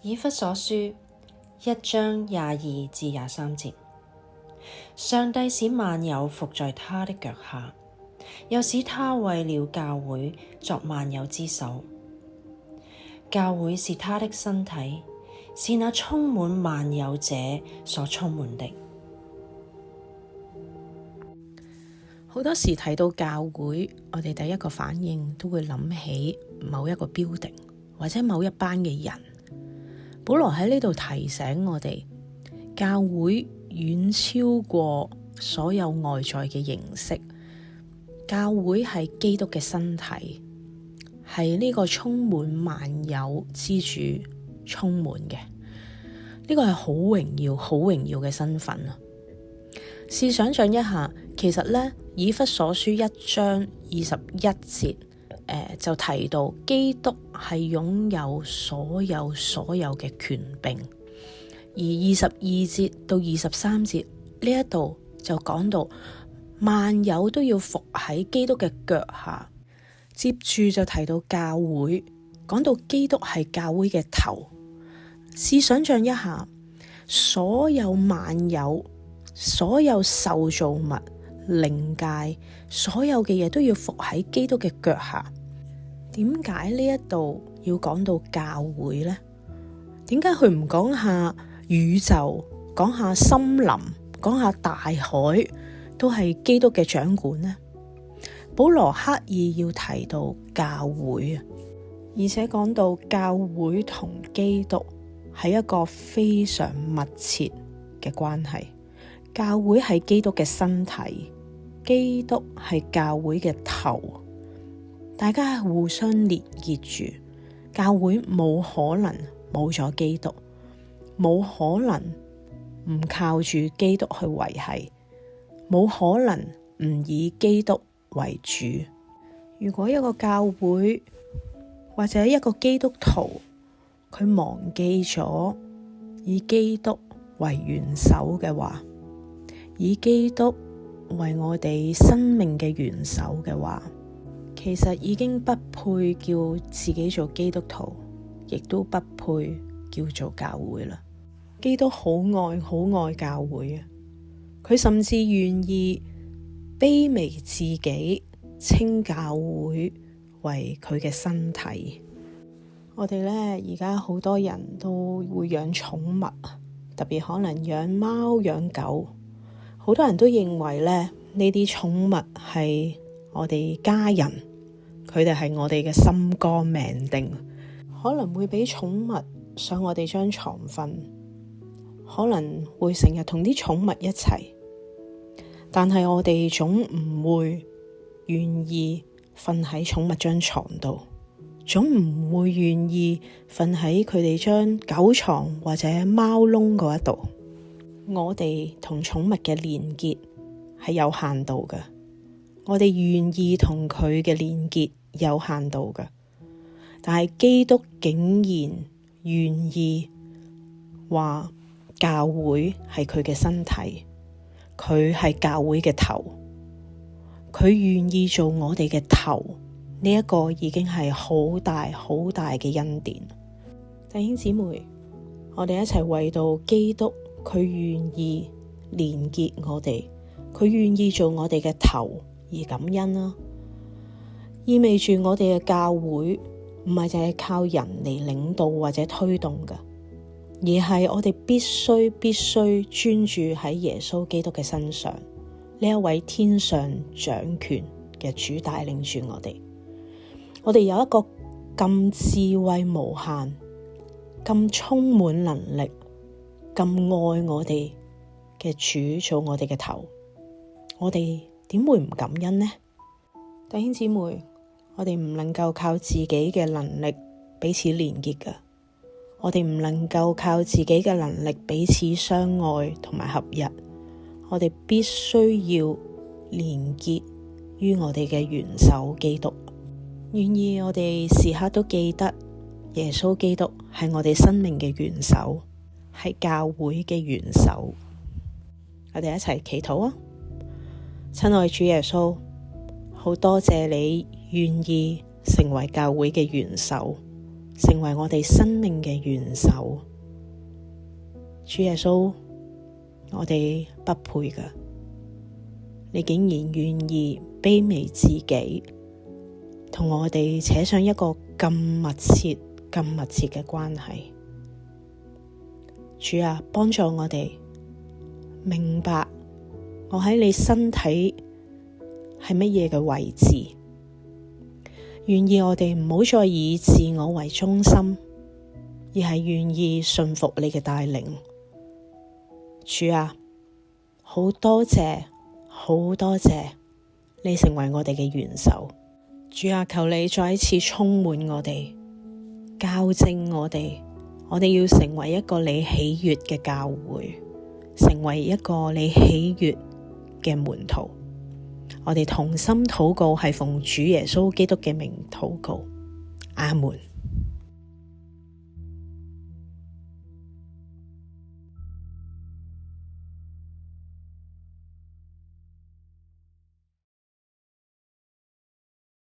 以弗所書1章22至23節，上帝使萬有服在他的腳下，又使他為了教會作萬有之首。教會是他的身體，是那充滿萬有者所充滿的。好多時提到教會，我哋第一個反應都會諗起某一個 building 或者某一班嘅人。保羅喺呢度提醒我哋，教會遠超過所有外在嘅形式。教會係基督嘅身體，係呢個充滿萬有之主充滿嘅。呢個係好榮耀、好榮耀嘅身份啊！試想象一下，其實呢，以弗所書1章21節就提到基督係擁有所有嘅權柄，而22節到23節呢一度就講到萬有都要服喺基督嘅腳下。接住就提到教會，講到基督係教會嘅頭。試想象一下，所有萬有、所有受造物、靈界，所有嘅嘢都要服喺基督嘅腳下。點解呢一度要講到教會呢？點解佢唔講下宇宙，講下森林，講下大海，都係基督嘅掌管呢？保羅刻意要提到教會，而且講到教會同基督係一個非常密切嘅關係。教會係基督嘅身體，基督係教會嘅頭，大家係互相連結住。教會冇可能冇咗基督，冇可能唔靠住基督去維繫，冇可能唔以基督為主。如果一個教會或者一個基督徒，佢忘記咗以基督為元首嘅話，以基督為我哋生命嘅元首嘅話，其實已經不配叫自己做基督徒，亦都不配叫做教會啦。基督好愛教會啊！佢甚至願意卑微自己，稱教會為佢嘅身體。我哋呢，而家好多人都會養寵物，特別可能養貓養狗。好多人都認為呢啲寵物係我哋家人，佢哋係我哋嘅心肝命定，可能會俾寵物上我哋張床瞓，可能會成日同啲寵物一齊。但係我哋總唔會願意瞓喺寵物張床度，總唔會願意瞓喺佢哋張狗床或者貓窿嗰一度。我哋同寵物嘅連結係有限度嘅，我哋願意同佢嘅連結有限度嘅，但係基督竟然願意話教會係佢嘅身體，佢係教會嘅頭，佢願意做我哋嘅頭，呢一個已經係好大好大嘅恩典。弟兄姊妹，我哋一齊為到基督，佢願意連結我哋，佢願意做我哋嘅頭而感恩啦。意味住我哋嘅教會唔係淨係靠人嚟領導或者推動嘅，而係我哋必須專注喺耶穌基督嘅身上，呢一位天上掌權嘅主帶領住我哋。我哋有一個咁智慧無限、咁充滿能力、咁愛我哋嘅主做我哋嘅頭，我哋點會唔感恩呢？弟兄姊妹，我哋唔能夠靠自己嘅能力彼此連結㗎，我哋唔能夠靠自己嘅能力彼此相愛同埋合一，我哋必須要連結於我哋嘅元首基督。願意我哋時刻都記得耶穌基督係我哋生命嘅元首，係教會嘅元首。我哋一齊祈禱啊！親愛主耶穌，好多謝你願意成為教會嘅元首，成為我哋生命嘅元首。主耶穌，我哋不配㗎，你竟然願意卑微自己，同我哋扯上一個咁密切嘅關係。主啊，幫助我哋明白我喺你身體係乜嘢嘅位置，願意我哋唔好再以自我為中心，而係願意順服你嘅帶領。主啊，好多謝你成為我哋嘅元首。主啊，求你再一次充滿我哋，校正我哋要成為一個你喜悅嘅教會，成為一個你喜悅嘅門徒。我哋同心禱告，係奉主耶穌基督嘅名禱告，阿門。